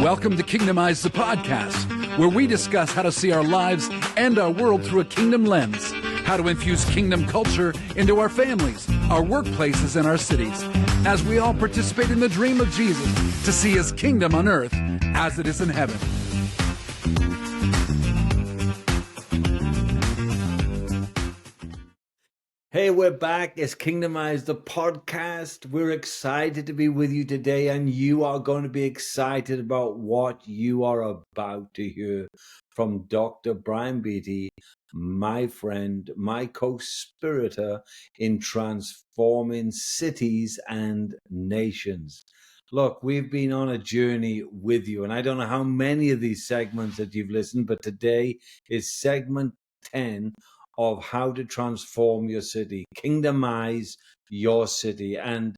Welcome to Kingdomize, the podcast, where we discuss how to see our lives and our world through a kingdom lens, how to infuse kingdom culture into our families, our workplaces, and our cities, as we all participate in the dream of Jesus to see his kingdom on earth as it is in heaven. Hey, we're back. It's Kingdomize, the podcast. We're excited to be with you today, and you are going to be excited about what you are about to hear from Dr. Brian Beatty, my friend, my co-spirator in transforming cities and nations. Look, we've been on a journey with you, and I don't know how many of these segments that you've listened, but today is segment 10 of how to transform your city, kingdomize your city. And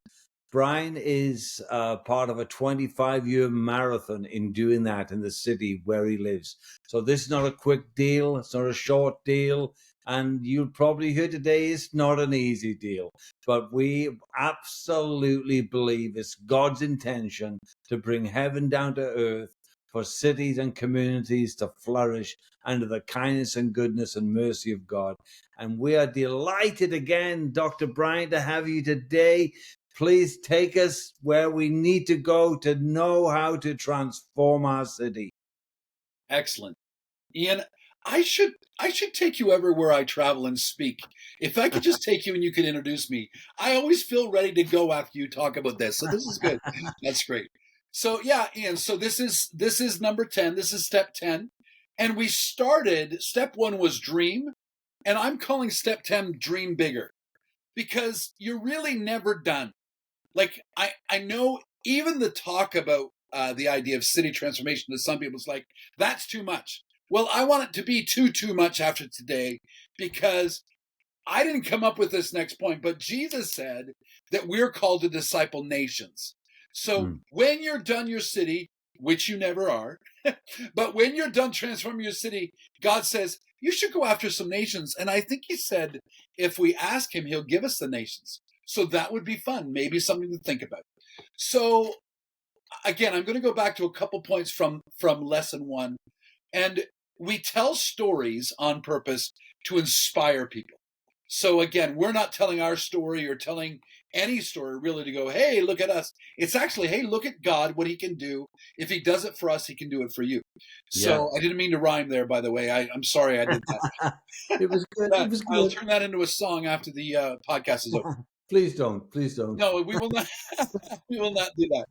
Brian is part of a 25-year marathon in doing that in the city where he lives. So this is not a quick deal. It's not a short deal. And you'll probably hear today it's not an easy deal. But we absolutely believe it's God's intention to bring heaven down to earth for cities and communities to flourish under the kindness and goodness and mercy of God. And we are delighted again, Dr. Brian, to have you today. Please take us where we need to go to know how to transform our city. Excellent. Ian, I should take you everywhere I travel and speak. If I could just take you and you could introduce me, I always feel ready to go after you talk about this. So this is good. That's great. So yeah, Ian, so this is number 10. This is step 10. And we started, step 1 was dream, and I'm calling step 10 dream bigger, because you're really never done. Like I know even the talk about the idea of city transformation to some people is like, that's too much. Well, I want it to be too much after today, because I didn't come up with this next point, but Jesus said that we're called to disciple nations. So when you're done your city, which you never are, but when you're done transforming your city, God says, you should go after some nations. And I think he said, if we ask him, he'll give us the nations. So that would be fun, maybe something to think about. So again, I'm going to go back to a couple points from lesson 1. And we tell stories on purpose to inspire people. So again, we're not telling our story or telling any story really to go, hey, look at us. It's actually, hey, look at God, what he can do. If he does it for us, he can do it for you. So I didn't mean to rhyme there, by the way. I'm sorry I did that. It was good. It was good. I'll turn that into a song after the podcast is over. Please don't. No, we will not. We will not do that.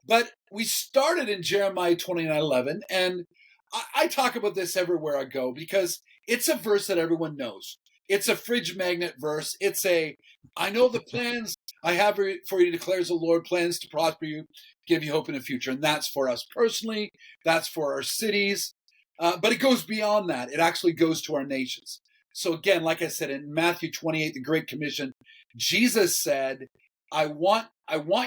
But we started in Jeremiah 29:11, and I talk about this everywhere I go because it's a verse that everyone knows. It's a fridge magnet verse. It's I know the plans I have for you, declares the Lord, plans to prosper you, give you hope in the future. And that's for us personally. That's for our cities. But it goes beyond that. It actually goes to our nations. So again, like I said, in Matthew 28, the Great Commission, Jesus said, I want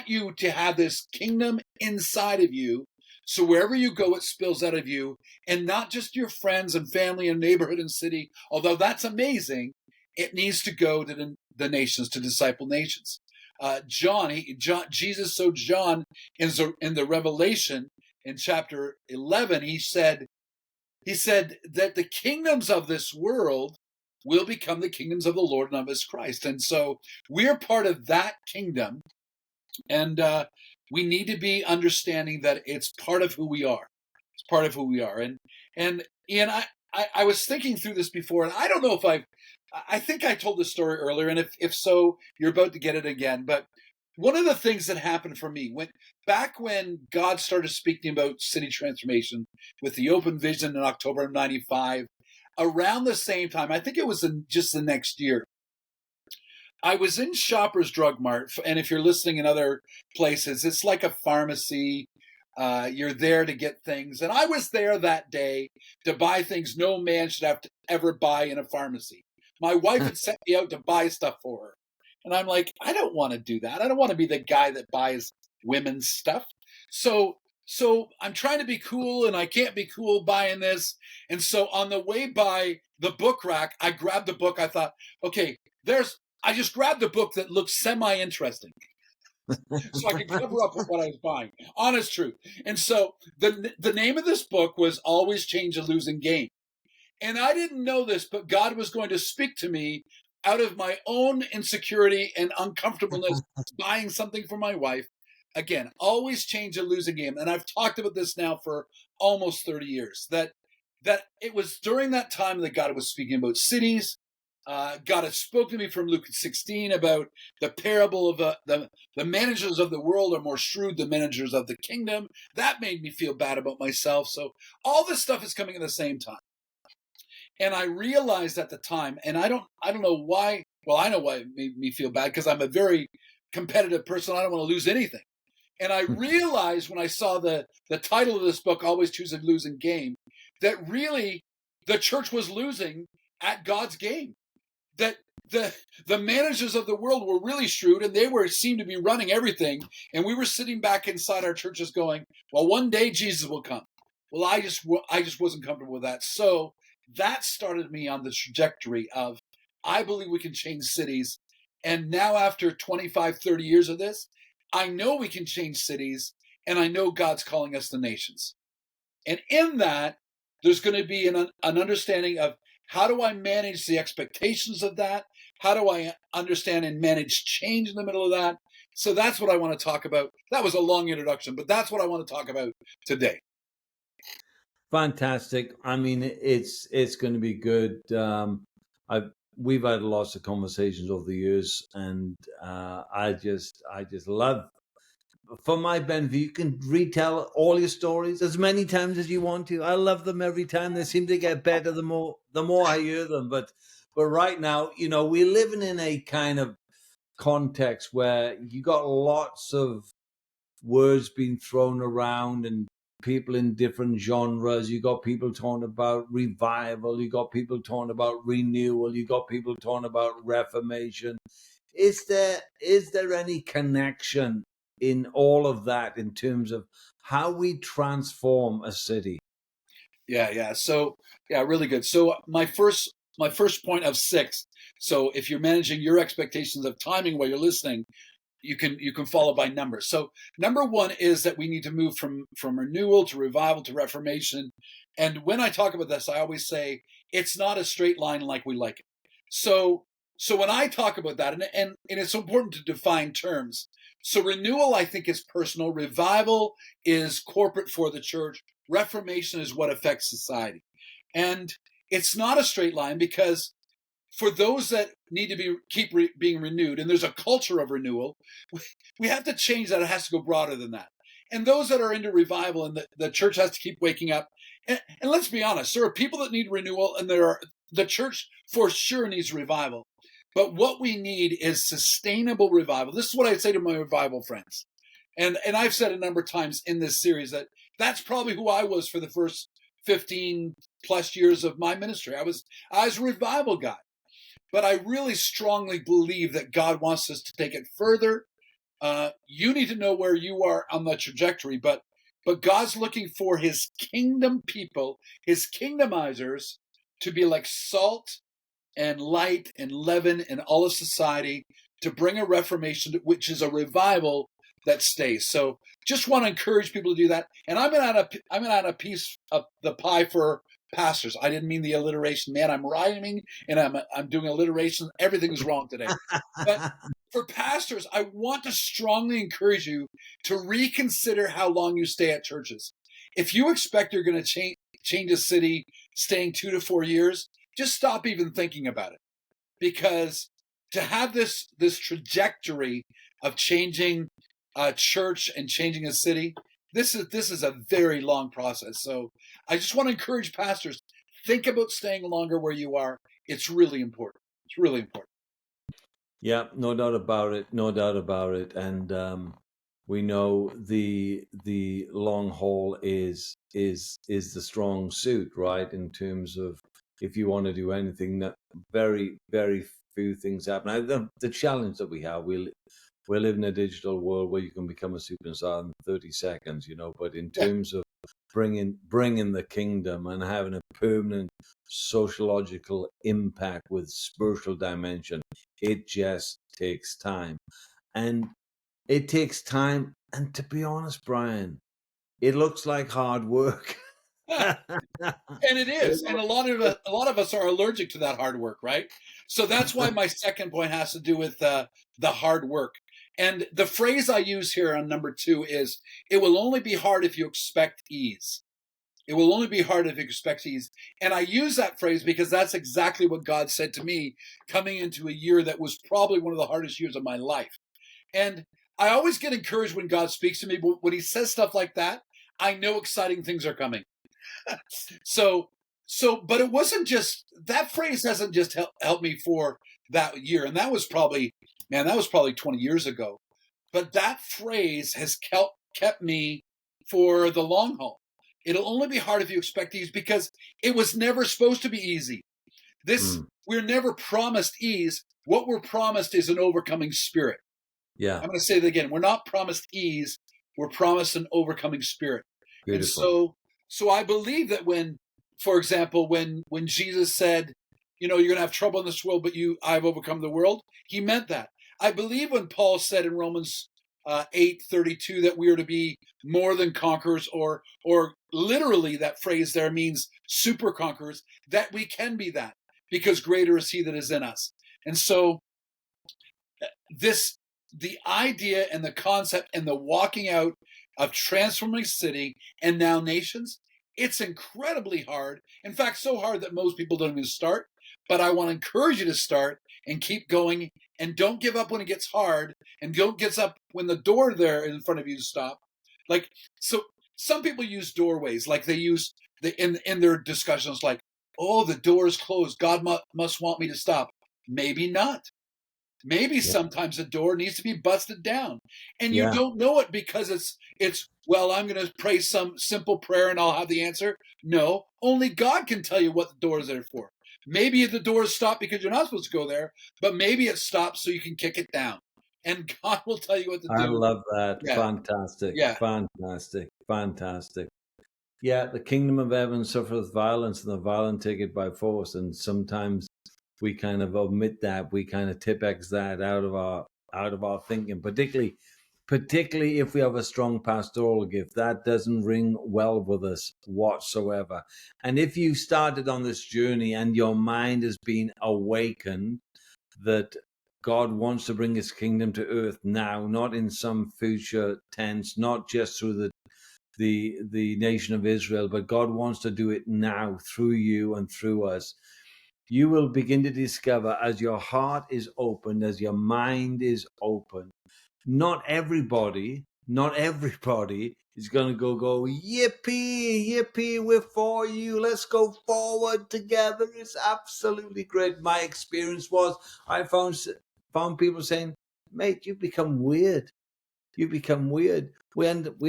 you to have this kingdom inside of you. So wherever you go, it spills out of you, and not just your friends and family and neighborhood and city. Although that's amazing, it needs to go to the nations, to disciple nations. Jesus showed John in the Revelation in chapter 11. He said that the kingdoms of this world will become the kingdoms of the Lord and of his Christ. And so we're part of that kingdom. And we need to be understanding that it's part of who we are. It's part of who we are. And Ian, I was thinking through this before, and I don't know if I think I told this story earlier, and if so, you're about to get it again. But one of the things that happened for me back when God started speaking about city transformation with the open vision in October of 95, around the same time, I think it was just the next year, I was in Shoppers Drug Mart, and if you're listening in other places, it's like a pharmacy. You're there to get things. And I was there that day to buy things no man should have to ever buy in a pharmacy. My wife had sent me out to buy stuff for her. And I'm like, I don't want to do that. I don't want to be the guy that buys women's stuff. So I'm trying to be cool, and I can't be cool buying this. And so on the way by the book rack, I grabbed the book. I thought, okay, I just grabbed the book that looked semi-interesting. so I could cover up what I was buying. Honest truth. And so the name of this book was Always Change a Losing Game. And I didn't know this, but God was going to speak to me out of my own insecurity and uncomfortableness buying something for my wife. Again, always change a losing game. And I've talked about this now for almost 30 years. That it was during that time that God was speaking about cities. God had spoken to me from Luke 16 about the parable of the managers of the world are more shrewd than managers of the kingdom. That made me feel bad about myself. So all this stuff is coming at the same time. And I realized at the time, and I don't know why. Well, I know why it made me feel bad, because I'm a very competitive person. I don't want to lose anything. And I realized when I saw the title of this book, Always Choose a Losing Game, that really the church was losing at God's game. That the managers of the world were really shrewd, and they seemed to be running everything. And we were sitting back inside our churches going, well, one day Jesus will come. Well, I just wasn't comfortable with that. So that started me on the trajectory of, I believe we can change cities. And now after 25, 30 years of this, I know we can change cities, and I know God's calling us to nations. And in that, there's going to be an understanding of, how do I manage the expectations of that? How do I understand and manage change in the middle of that? So that's what I want to talk about. That was a long introduction, but that's what I want to talk about today. Fantastic. I mean, it's going to be good. We've had lots of conversations over the years, and I just love. For my benefit, you can retell all your stories as many times as you want to. I love them every time. They seem to get better the more I hear them. But right now, we're living in a kind of context where you got lots of words being thrown around and people in different genres. You got people talking about revival. You got people talking about renewal. You got people talking about reformation. Is there any connection in all of that in terms of how we transform a city? Yeah. So really good. So my first point of 6. So if you're managing your expectations of timing while you're listening, you can follow by numbers. So number 1 is that we need to move from renewal to revival to reformation. And when I talk about this, I always say it's not a straight line like we like it. So when I talk about that, and it's important to define terms. So renewal, I think, is personal. Revival is corporate for the church. Reformation is what affects society. And it's not a straight line, because for those that need to keep being renewed, and there's a culture of renewal, we have to change that. It has to go broader than that. And those that are into revival, and the church has to keep waking up. And let's be honest, there are people that need renewal, and the church for sure needs revival. But what we need is sustainable revival. This is what I say to my revival friends. And I've said a number of times in this series that that's probably who I was for the first 15 plus years of my ministry. I was a revival guy. But I really strongly believe that God wants us to take it further. You need to know where you are on the trajectory, but God's looking for his kingdom people, his kingdomizers, to be like salt and light and leaven in all of society, to bring a reformation, which is a revival that stays. So just want to encourage people to do that. And I'm gonna add a piece of the pie for pastors. I didn't mean the alliteration, man. I'm rhyming and I'm doing alliteration. Everything's wrong today. But for pastors, I want to strongly encourage you to reconsider how long you stay at churches. If you expect you're going to change a city staying 2 to 4 years, just stop even thinking about it. Because to have this trajectory of changing a church and changing a city, this is a very long process. So I just want to encourage pastors, think about staying longer where you are. It's really important. It's really important. Yeah, no doubt about it. No doubt about it. And we know the long haul is the strong suit, right? In terms of, if you want to do anything, that very few things happen. The challenge that we have, we live in a digital world where you can become a superstar in 30 seconds, But in terms of bringing the kingdom and having a permanent sociological impact with spiritual dimension, it just takes time. And It takes time. And to be honest, Brian, it looks like hard work. And it is, and a lot of us are allergic to that hard work, right? So that's why my second point has to do with the hard work. And the phrase I use here on number 2 is, "It will only be hard if you expect ease." It will only be hard if you expect ease. And I use that phrase because that's exactly what God said to me coming into a year that was probably one of the hardest years of my life. And I always get encouraged when God speaks to me, but when he says stuff like that, I know exciting things are coming. so but it wasn't just that phrase hasn't just helped me for that year, and that was probably 20 years ago, but that phrase has kept me for the long haul. It'll only be hard if you expect ease, because it was never supposed to be easy. We're never promised ease. What we're promised is an overcoming spirit. Yeah. I'm going to say that again. We're not promised ease. We're promised an overcoming spirit. Beautiful. And so I believe that when, for example, when Jesus said, you're going to have trouble in this world, but I've overcome the world, he meant that. I believe when Paul said in Romans 8:32 that we are to be more than conquerors, or literally that phrase there means super conquerors, that we can be that, because greater is he that is in us. And so the idea and the concept and the walking out of transforming city and now nations, it's incredibly hard. In fact, so hard that most people don't even start. But I want to encourage you to start and keep going, and don't give up when it gets hard, and don't give up when the door there in front of you stop. Like, so some people use doorways, like they use in their discussions, like, oh, the door is closed, God must want me to stop. Maybe not. Maybe sometimes a door needs to be busted down, and you don't know it because it's well, I'm going to pray some simple prayer and I'll have the answer. No, only God can tell you what the door is there for. Maybe the door is stopped because you're not supposed to go there, but maybe it stops so you can kick it down, and God will tell you what to do. I love that. Yeah. Fantastic. Yeah. Fantastic. Yeah, the kingdom of heaven suffereth violence, and the violent take it by force. And sometimes we kind of omit that. We kind of Tipex that out of our thinking, particularly if we have a strong pastoral gift. That doesn't ring well with us whatsoever. And if you started on this journey and your mind has been awakened that God wants to bring his kingdom to earth now, not in some future tense, not just through the nation of Israel, but God wants to do it now through you and through us. You will begin to discover, as your heart is opened, as your mind is open, not everybody is going to go, yippee, we're for you. Let's go forward together. It's absolutely great. My experience was I found people saying, mate, you've become weird. We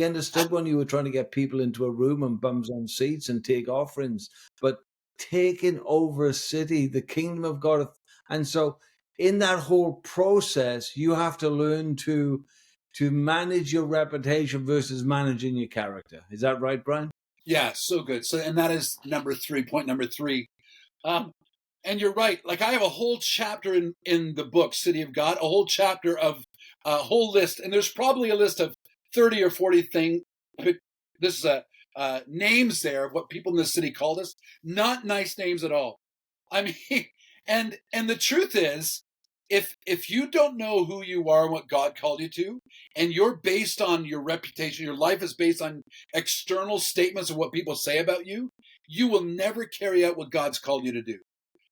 understood when you were trying to get people into a room and bums on seats and take offerings, but taking over a city, the kingdom of God. And so in that whole process, you have to learn to manage your reputation versus managing your character. Is that right, Brian? Yeah, so good. So, and that is point number 3. And you're right. Like, I have a whole chapter in the book, City of God, a whole chapter of a whole list. And there's probably a list of 30 or 40 things. This is names there of what people in the city called us. Not nice names at all. I mean, and the truth is, if you don't know who you are and what God called you to, and you're based on your reputation, your life is based on external statements of what people say about you, you will never carry out what God's called you to do.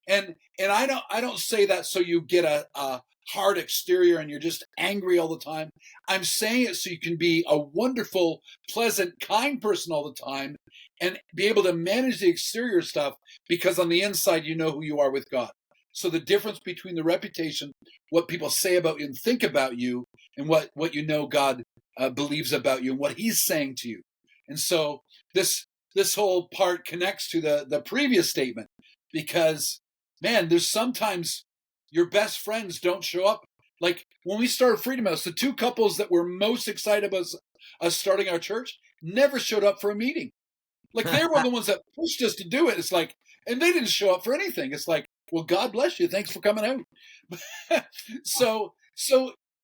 And I don't say that so you get a hard exterior and you're just angry all the time. I'm saying it so you can be a wonderful, pleasant, kind person all the time and be able to manage the exterior stuff, because on the inside you know who you are with God. So the difference between the reputation, what people say about you and think about you, and what you know God believes about you and what he's saying to you. And so this whole part connects to the previous statement, because man, there's sometimes your best friends don't show up. Like when we started Freedom House, the 2 couples that were most excited about us starting our church never showed up for a meeting. Like, they were the ones that pushed us to do it. It's like, and they didn't show up for anything. It's like, well, God bless you. Thanks for coming out. so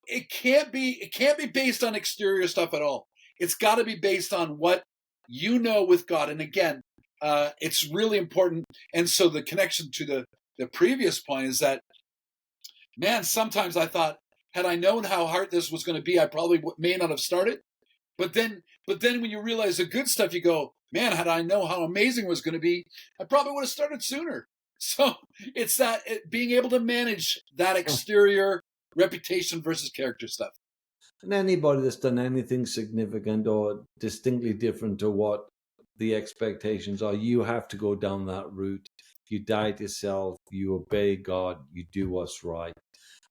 it can't be based on exterior stuff at all. It's got to be based on what you know with God. And again, it's really important. And so the connection to the previous point is that, man, sometimes I thought, had I known how hard this was going to be, I probably may not have started. But then when you realize the good stuff, you go, man, had I known how amazing it was going to be, I probably would have started sooner. So it's that being able to manage that exterior reputation versus character stuff. And anybody that's done anything significant or distinctly different to what the expectations are, you have to go down that route. You die to self, you obey God, you do what's right.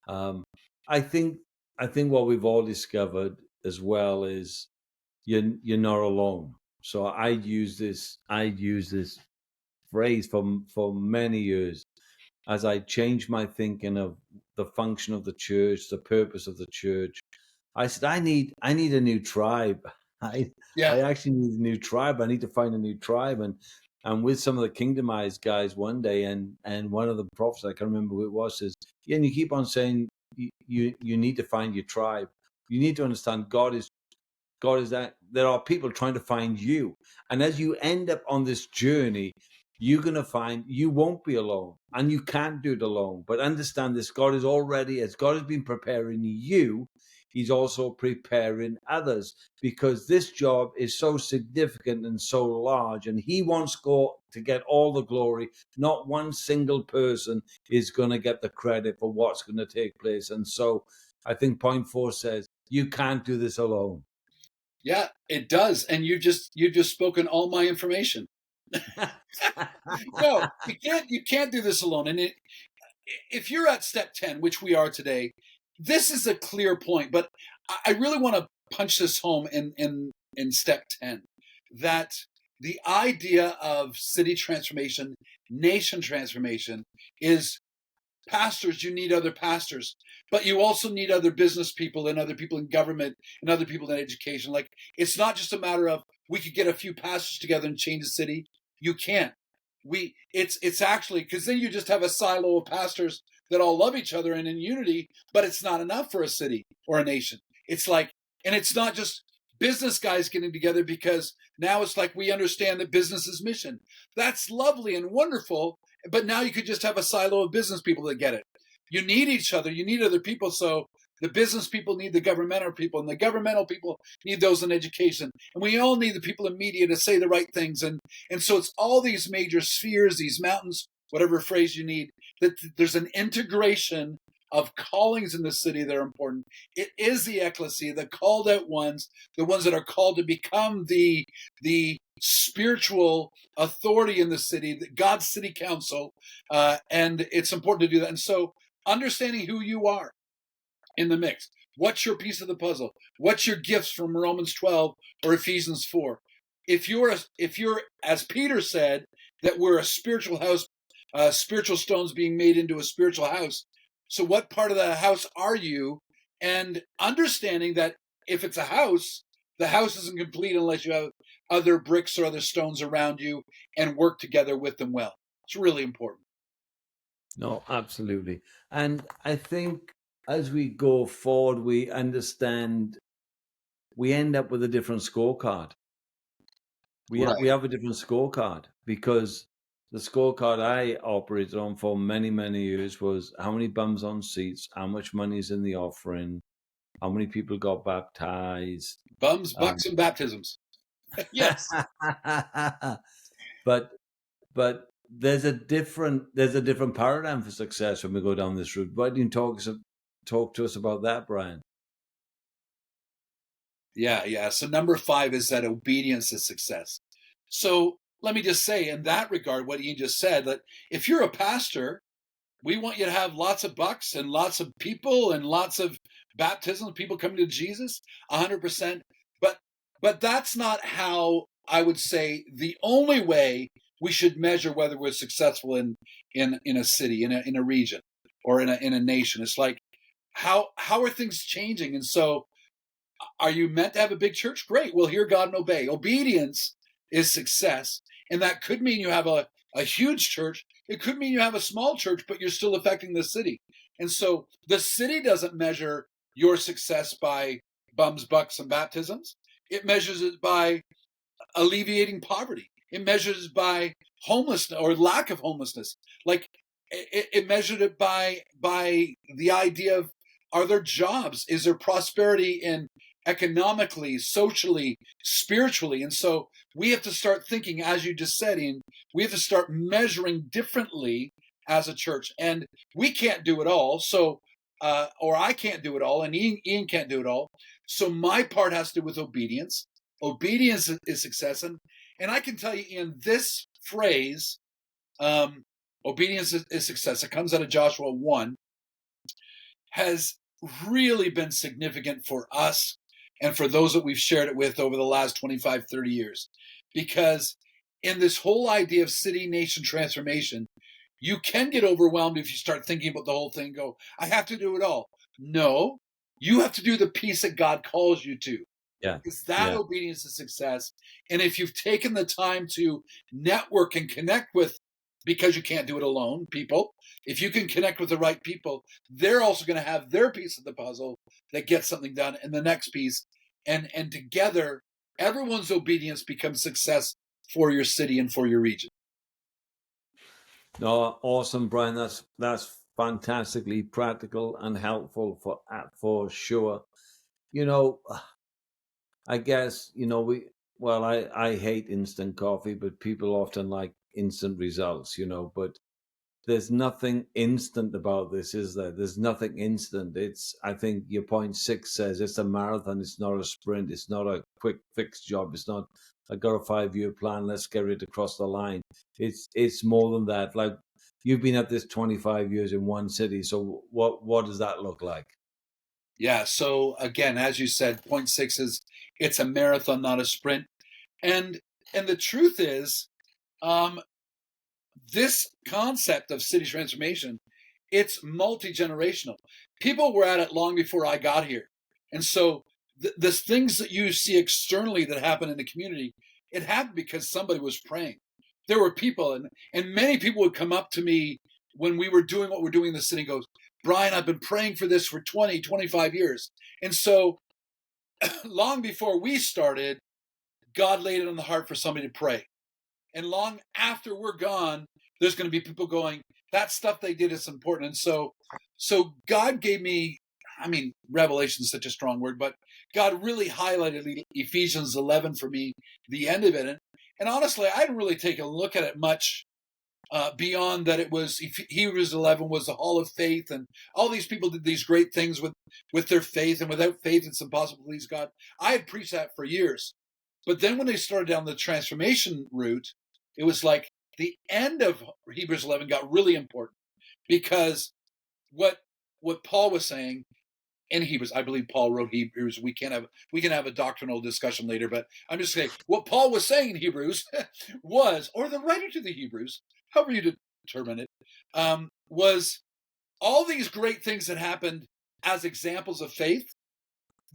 I think what we've all discovered as well is you're not alone. So I use this phrase for many years as I changed my thinking of the function of the church, the purpose of the church. I said, I need a new tribe. I Yeah. actually need a new tribe. I need to find a new tribe. And with some of the Kingdomize guys one day, and one of the prophets, I can't remember who it was, says, yeah, and you keep on saying you need to find your tribe. You need to understand God is that there are people trying to find you. And as you end up on this journey, you're going to find you won't be alone, and you can't do it alone. But understand this: God is already, as God has been preparing you, He's also preparing others, because this job is so significant and so large, and He wants God to get all the glory. Not one single person is going to get the credit for what's going to take place. And so I think point 4 says you can't do this alone. Yeah, it does. And you've just spoken all my information. No, you can't do this alone. And if you're at step 10, which we are today, this is a clear point. But I really want to punch this home in step 10, that the idea of city transformation, nation transformation is, pastors, you need other pastors, but you also need other business people and other people in government and other people in education. Like, it's not just a matter of we could get a few pastors together and change the city. You can't. It's actually, because then you just have a silo of pastors that all love each other and in unity, but it's not enough for a city or a nation. It's like, and it's not just business guys getting together, because now it's like we understand that business is mission. That's lovely and wonderful, but now you could just have a silo of business people that get it. You need each other. You need other people. So the business people need the governmental people, and the governmental people need those in education. And we all need the people in media to say the right things. And so it's all these major spheres, these mountains, whatever phrase you need, that there's an integration of callings in the city that are important. It is the ecclesia, the called out ones, the ones that are called to become the spiritual authority in the city, God's city council, and it's important to do that. And so understanding who you are in the mix. What's your piece of the puzzle? What's your gifts from Romans 12 or Ephesians 4? If you're, as Peter said, that we're a spiritual house, spiritual stones being made into a spiritual house. So what part of the house are you? And understanding that if it's a house, the house isn't complete unless you have other bricks or other stones around you and work together with them well. It's really important. No, absolutely. And I think as we go forward, we understand we end up with a different scorecard. We have a different scorecard, because the scorecard I operated on for many, many years was how many bums on seats, how much money is in the offering, how many people got baptized. Bums, bucks, and baptisms. Yes. But there's a different paradigm for success when we go down this route. Why don't you talk to us about that, Brian? Yeah. So number 5 is that obedience is success. So let me just say in that regard, what Ian just said, that if you're a pastor, we want you to have lots of bucks and lots of people and lots of baptisms, people coming to Jesus, 100%. But that's not how, I would say, the only way we should measure whether we're successful in a city, in a region, or in a nation. It's like, how are things changing? And so, are you meant to have a big church? Great. Well, hear God and obey. Obedience is success. And that could mean you have a huge church. It could mean you have a small church, but you're still affecting the city. And so the city doesn't measure your success by bums, bucks, and baptisms. It measures it by alleviating poverty. It measures by homelessness or lack of homelessness. Like it measured it by the idea of, are there jobs? Is there prosperity in economically, socially, spiritually? And so we have to start thinking, as you just said, Ian, we have to start measuring differently as a church. And we can't do it all. So or I can't do it all, and Ian can't do it all. So my part has to do with obedience. Obedience is success. And I can tell you, Ian, this phrase, obedience is success, it comes out of Joshua 1, has really been significant for us and for those that we've shared it with over the last 25, 30 years. Because in this whole idea of city-nation transformation, you can get overwhelmed if you start thinking about the whole thing and go, I have to do it all. No, you have to do the piece that God calls you to. Yeah. Because that Yeah. obedience is success. And if you've taken the time to network and connect with, because you can't do it alone, people, if you can connect with the right people, they're also going to have their piece of the puzzle that gets something done in the next piece. And together, everyone's obedience becomes success for your city and for your region. No, awesome, Brian. That's fantastically practical and helpful for sure. You know, I guess, I hate instant coffee, but people often like instant results, but there's nothing instant about this, is there? There's nothing instant. I think your point 6 says it's a marathon. It's not a sprint. It's not a quick fix job. It's not, I got a 5-year plan. Let's get it across the line. It's more than that. Like, you've been at this 25 years in one city. So what does that look like? Yeah. So again, as you said, point 6 is it's a marathon, not a sprint. And the truth is, this concept of city transformation, it's multi-generational. People were at it long before I got here. And so the things that you see externally that happen in the community, it happened because somebody was praying. There were people, and many people would come up to me when we were doing what we're doing in the city and goes, Brian, I've been praying for this for 20, 25 years. And so long before we started, God laid it on the heart for somebody to pray. And long after we're gone, there's going to be people going, that stuff they did is important. And so God gave me, revelation is such a strong word, but God really highlighted Ephesians 11 for me, the end of it. And honestly, I didn't really take a look at it much beyond that. It was Hebrews 11 was the hall of faith, and all these people did these great things with their faith, and without faith, it's impossible to please God. I had preached that for years. But then when they started down the transformation route, it was like the end of Hebrews 11 got really important, because what Paul was saying in Hebrews, I believe Paul wrote Hebrews. We can have a doctrinal discussion later, but I'm just saying what Paul was saying in Hebrews was, or the writer to the Hebrews, however you determine it, was all these great things that happened as examples of faith.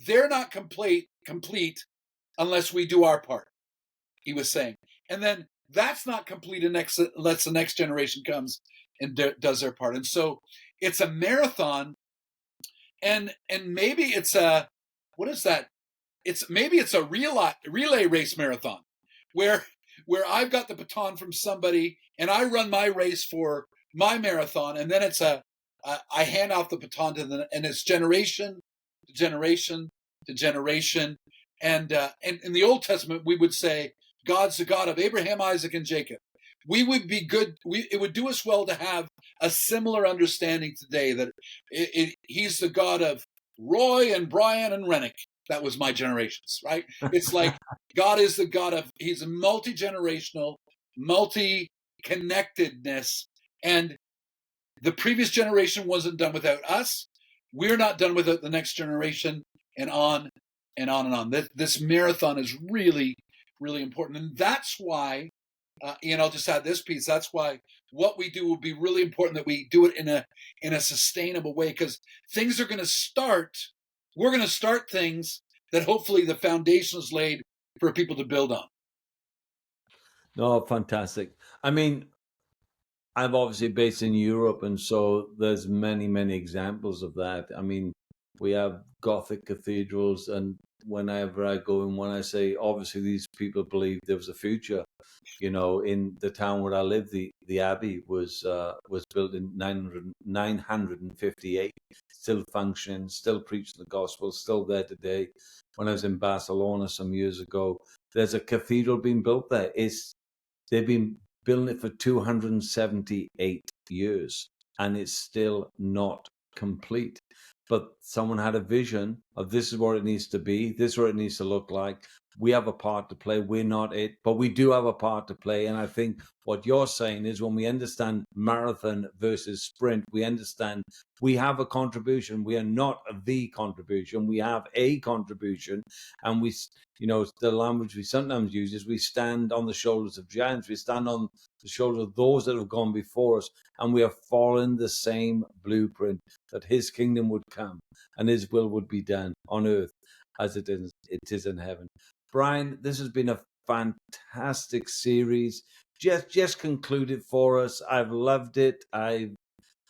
They're not complete unless we do our part, he was saying. And then that's not complete unless the next generation comes and does their part. And so it's a marathon, and maybe it's what is that? Maybe it's a relay race marathon where I've got the baton from somebody and I run my race for my marathon, and then it's I hand off the baton to and it's generation to generation to generation. And in the Old Testament, we would say God's the God of Abraham, Isaac, and Jacob. We would be good. It would do us well to have a similar understanding today that he's the God of Roy and Brian and Rennick. That was my generations, right? It's like God is the God of, he's a multi-generational, multi-connectedness. And the previous generation wasn't done without us. We're not done without the next generation, and on and on and on. This marathon is really, really important. And that's why, Ian, I'll just add this piece. That's why what we do will be really important, that we do it in a sustainable way, because things are going to start. We're going to start things that hopefully the foundation is laid for people to build on. No, fantastic. I mean, I'm obviously based in Europe, and so there's many, many examples of that. I mean, we have Gothic cathedrals, and whenever I go and when I say, obviously these people believed there was a future. In the town where I live, the abbey was built in 958, still functioning, still preaching the gospel, still there today. When I was in Barcelona some years ago, there's a cathedral being built there. They've been building it for 278 years, and it's still not complete. But someone had a vision of this is what it needs to be, this is what it needs to look like. We have a part to play. We're not it, but we do have a part to play. And I think what you're saying is when we understand marathon versus sprint, we understand we have a contribution. We are not the contribution. We have a contribution. And the language we sometimes use is we stand on the shoulders of giants. We stand on the shoulders of those that have gone before us. And we are following the same blueprint that his kingdom would come and his will would be done on earth as it is in heaven. Brian, this has been a fantastic series. Just concluded for us. I've loved it. I've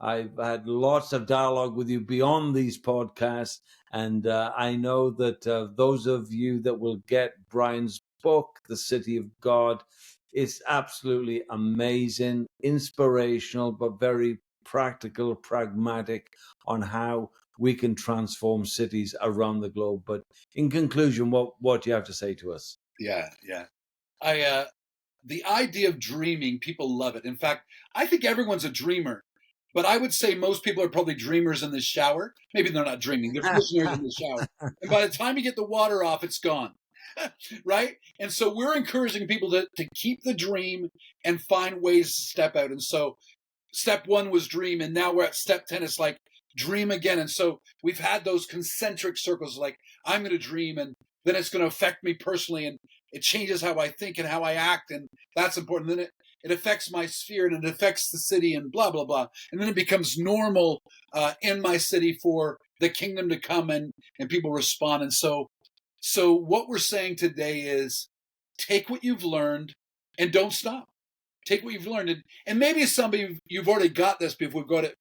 had lots of dialogue with you beyond these podcasts, and I know that those of you that will get Brian's book, The City of God, it's absolutely amazing, inspirational, but very practical, pragmatic on how we can transform cities around the globe. But in conclusion, what do you have to say to us? Yeah. The idea of dreaming, people love it. In fact, I think everyone's a dreamer, but I would say most people are probably dreamers in the shower. Maybe they're not dreaming; they're visionaries in the shower. And by the time you get the water off, it's gone, right? And so we're encouraging people to keep the dream and find ways to step out. And so step 1 was dream, and now we're at step 10. It's like dream again. And so we've had those concentric circles, like I'm going to dream, and then it's going to affect me personally, and it changes how I think and how I act, and that's important. Then it affects my sphere, and it affects the city, and blah, blah, blah. And then it becomes normal in my city for the kingdom to come, and people respond. And so what we're saying today is take what you've learned and don't stop. Take what you've learned. And maybe somebody, you've already got this before we go to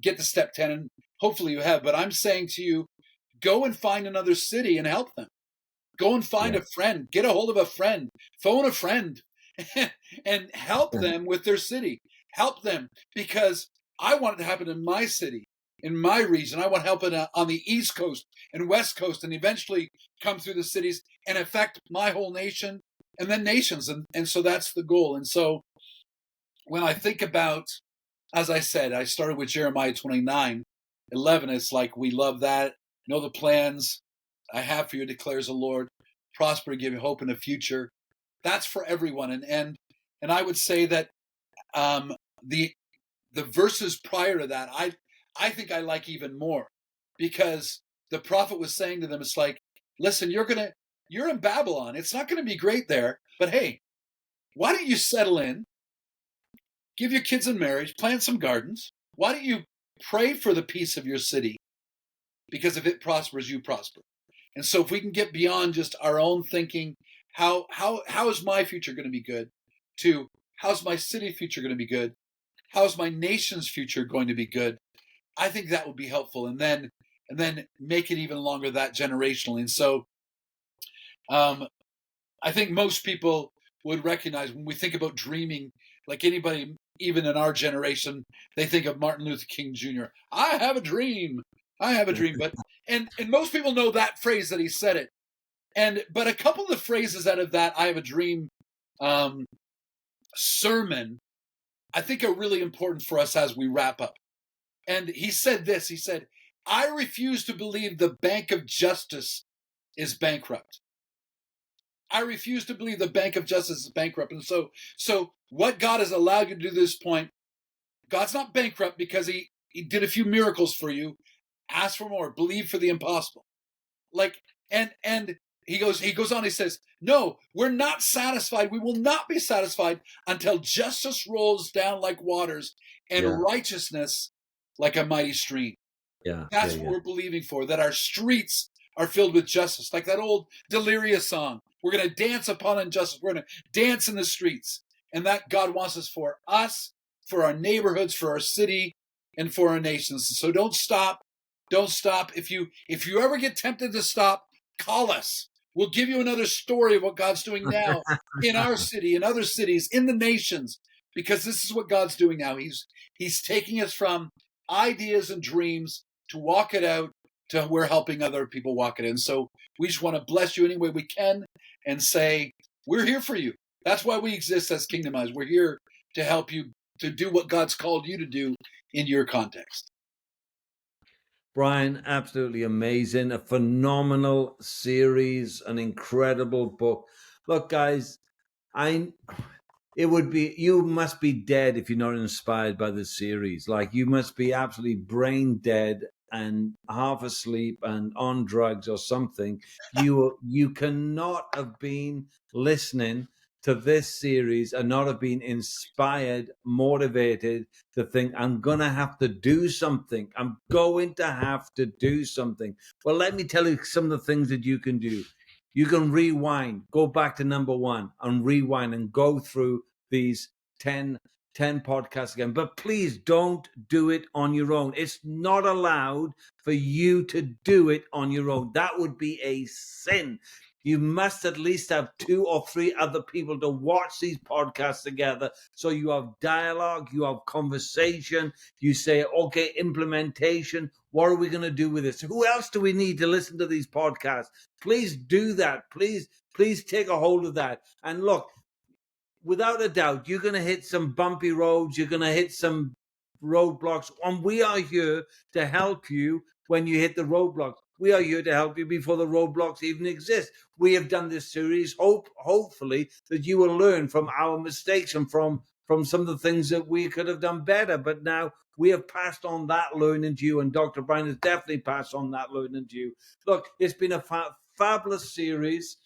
get to step 10, and hopefully you have. But I'm saying to you, go and find another city and help them. Go and find a friend. Get a hold of a friend. Phone a friend and help them with their city. Help them, because I want it to happen in my city, in my region. I want to help it on the East Coast and West Coast, and eventually come through the cities and affect my whole nation and then nations. And so that's the goal. And so when I think about, as I said, I started with Jeremiah 29:11. It's like, we love that. Know the plans I have for you, declares the Lord. Prosper, give you hope in the future. That's for everyone. And I would say that the verses prior to that, I think I like even more, because the prophet was saying to them, it's like, listen, you're in Babylon. It's not going to be great there, but hey, why don't you settle in, give your kids in marriage, plant some gardens? Why don't you pray for the peace of your city? Because if it prospers, you prosper. And so if we can get beyond just our own thinking, how is my future going to be good, to how's my city future going to be good? How's my nation's future going to be good? I think that would be helpful. And then make it even longer, that generationally. And so I think most people would recognize when we think about dreaming, like anybody, even in our generation, they think of Martin Luther King Jr. I have a dream. I have a dream. But and most people know that phrase that he said it. But a couple of the phrases out of that I have a dream sermon, I think are really important for us as we wrap up. And he said this, he said, I refuse to believe the Bank of Justice is bankrupt. I refuse to believe the Bank of Justice is bankrupt. And so what God has allowed you to do to this point, God's not bankrupt because he did a few miracles for you. Ask for more. Believe for the impossible. And he goes on, he says, no, we're not satisfied. We will not be satisfied until justice rolls down like waters and righteousness like a mighty stream. That's what we're believing for, that our streets are filled with justice. Like that old Delirious song. We're going to dance upon injustice. We're going to dance in the streets. And that God wants us, for our neighborhoods, for our city, and for our nations. So don't stop. Don't stop. If you ever get tempted to stop, call us. We'll give you another story of what God's doing now in our city, in other cities, in the nations, because this is what God's doing now. He's taking us from ideas and dreams to walk it out to we're helping other people walk it in. So we just want to bless you any way we can and say, we're here for you. That's why we exist as Kingdomize. We're here to help you to do what God's called you to do in your context. Brian, absolutely amazing. A phenomenal series, an incredible book. Look, guys, you must be dead if you're not inspired by this series. Like, you must be absolutely brain dead and half asleep and on drugs or something. You cannot have been listening to this series and not have been inspired, motivated to think, I'm going to have to do something. I'm going to have to do something. Well, let me tell you some of the things that you can do. You can rewind, go back to number 1 and rewind and go through these 10 podcasts again. But please don't do it on your own. It's not allowed for you to do it on your own. That would be a sin. You must at least have 2 or 3 other people to watch these podcasts together. So you have dialogue, you have conversation, you say, okay, implementation. What are we going to do with this? Who else do we need to listen to these podcasts? Please do that. Please take a hold of that. And look, without a doubt, you're going to hit some bumpy roads. You're going to hit some roadblocks. And we are here to help you when you hit the roadblocks. We are here to help you before the roadblocks even exist. We have done this series, hopefully, that you will learn from our mistakes and from some of the things that we could have done better. But now we have passed on that learning to you, and Dr. Brian has definitely passed on that learning to you. Look, it's been a fabulous series.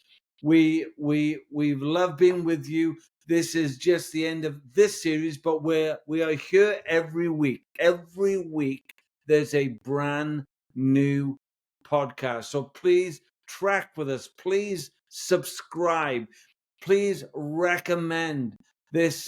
We've loved being with you. This is just the end of this series, but we are here every week. Every week, there's a brand new podcast. So please track with us. Please subscribe. Please recommend this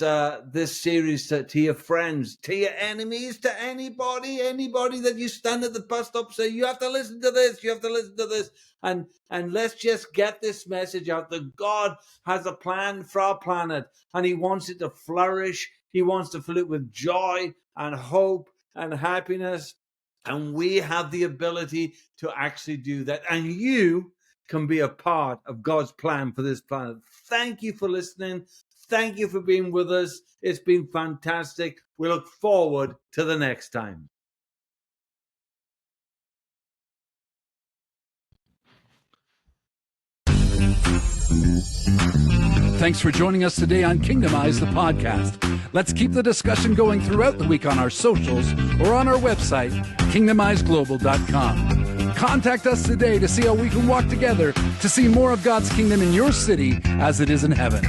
series to your friends, to your enemies, to anybody that you stand at the bus stop, say, you have to listen to this, you have to listen to this. And let's just get this message out that God has a plan for our planet and he wants it to flourish. He wants to fill it with joy and hope and happiness. And we have the ability to actually do that. And you can be a part of God's plan for this planet. Thank you for listening. Thank you for being with us. It's been fantastic. We look forward to the next time. Thanks for joining us today on Kingdomize the podcast. Let's keep the discussion going throughout the week on our socials or on our website, kingdomizeglobal.com. Contact us today to see how we can walk together to see more of God's kingdom in your city as it is in heaven.